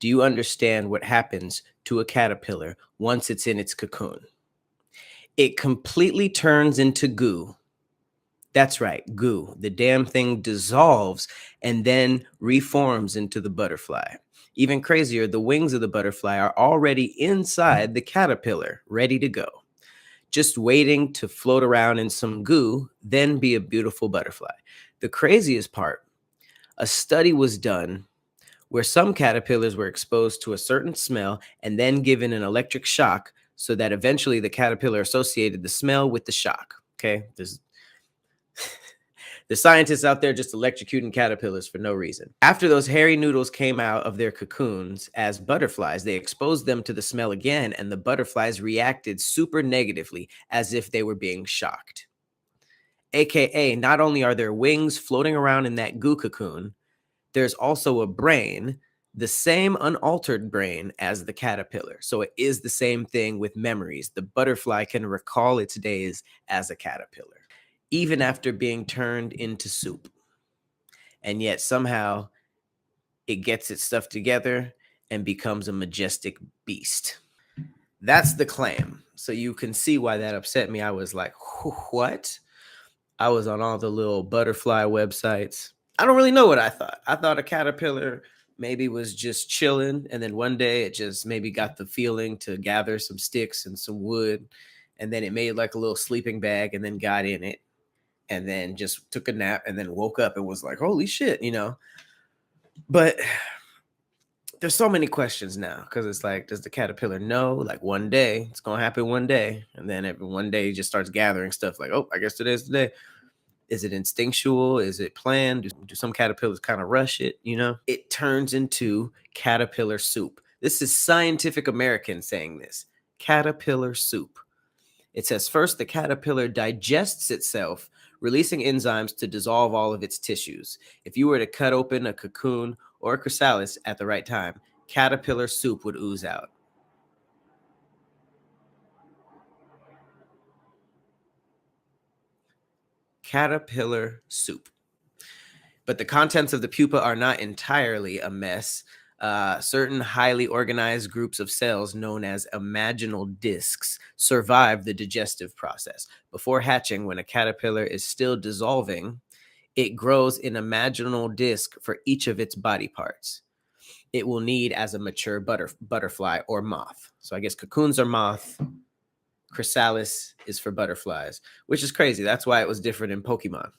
Do you understand what happens to a caterpillar once it's in its cocoon? It completely turns into goo. That's right, goo. The damn thing dissolves and then reforms into the butterfly. Even crazier, the wings of the butterfly are already inside the caterpillar, ready to go, just waiting to float around in some goo, then be a beautiful butterfly. The craziest part, a study was done where some caterpillars were exposed to a certain smell and then given an electric shock so that eventually the caterpillar associated the smell with the shock. Okay, the scientists out there just electrocuting caterpillars for no reason. After those hairy noodles came out of their cocoons as butterflies, they exposed them to the smell again, and the butterflies reacted super negatively as if they were being shocked. AKA, not only are their wings floating around in that goo cocoon, there's also a brain, the same unaltered brain as the caterpillar. So it is the same thing with memories. The butterfly can recall its days as a caterpillar, even after being turned into soup. And yet somehow it gets its stuff together and becomes a majestic beast. That's the claim. So you can see why that upset me. I was like, what? I was on all the little butterfly websites. I don't really know what I thought. I thought a caterpillar maybe was just chilling, and then one day it just maybe got the feeling to gather some sticks and some wood, and then it made like a little sleeping bag and then got in it and then just took a nap and then woke up and was like, holy shit, But there's so many questions now because it's like, does the caterpillar know? Like one day, it's going to happen one day. And then one day it just starts gathering stuff like, oh, I guess today's the day. Is it instinctual? Is it planned? Do some caterpillars kind of rush it? It turns into caterpillar soup. This is Scientific American saying this. Caterpillar soup. It says first, the caterpillar digests itself, releasing enzymes to dissolve all of its tissues. If you were to cut open a cocoon or a chrysalis at the right time, caterpillar soup would ooze out. Caterpillar soup. But the contents of the pupa are not entirely a mess. Certain highly organized groups of cells known as imaginal discs survive the digestive process. Before hatching, when a caterpillar is still dissolving, it grows an imaginal disc for each of its body parts. It will need as a mature butterfly or moth. So I guess cocoons are moth. Chrysalis is for butterflies, which is crazy. That's why it was different in Pokemon.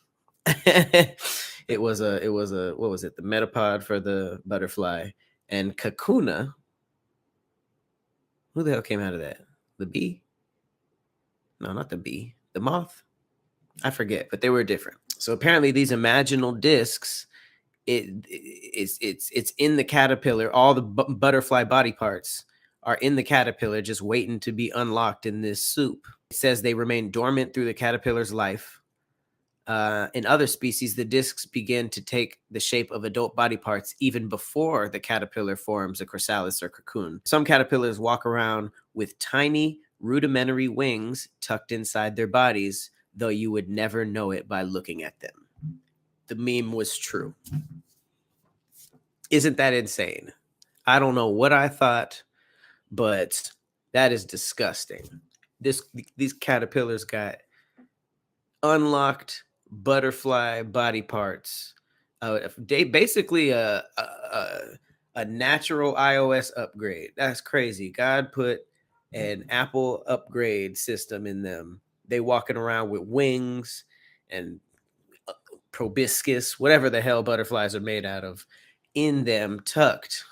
It was what was it? The metapod for the butterfly, and Kakuna. Who the hell came out of that? The bee? No, not the bee. The moth? I forget, but they were different. So apparently these imaginal discs, it's in the caterpillar. All the butterfly body parts are in the caterpillar, just waiting to be unlocked in this soup. It says they remain dormant through the caterpillar's life. In other species, the discs begin to take the shape of adult body parts even before the caterpillar forms a chrysalis or cocoon. Some caterpillars walk around with tiny, rudimentary wings tucked inside their bodies, though you would never know it by looking at them. The meme was true. Isn't that insane? I don't know what I thought, but that is disgusting. These caterpillars got unlocked butterfly body parts. They basically a natural iOS upgrade. That's crazy. God put an Apple upgrade system in them. They walking around with wings and proboscis, whatever the hell butterflies are made out of, in them, tucked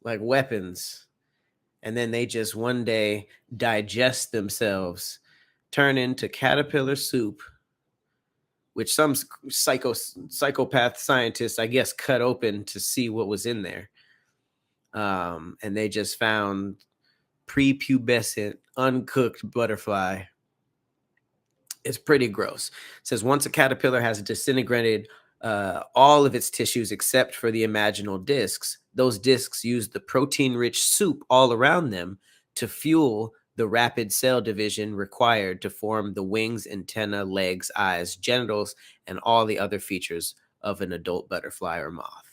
like weapons. And then they just one day digest themselves, turn into caterpillar soup, which some psychopath scientists, I guess, cut open to see what was in there. And they just found prepubescent, uncooked butterfly. It's pretty gross. It says once a caterpillar has disintegrated all of its tissues except for the imaginal discs, those discs use the protein-rich soup all around them to fuel the rapid cell division required to form the wings, antenna, legs, eyes, genitals, and all the other features of an adult butterfly or moth.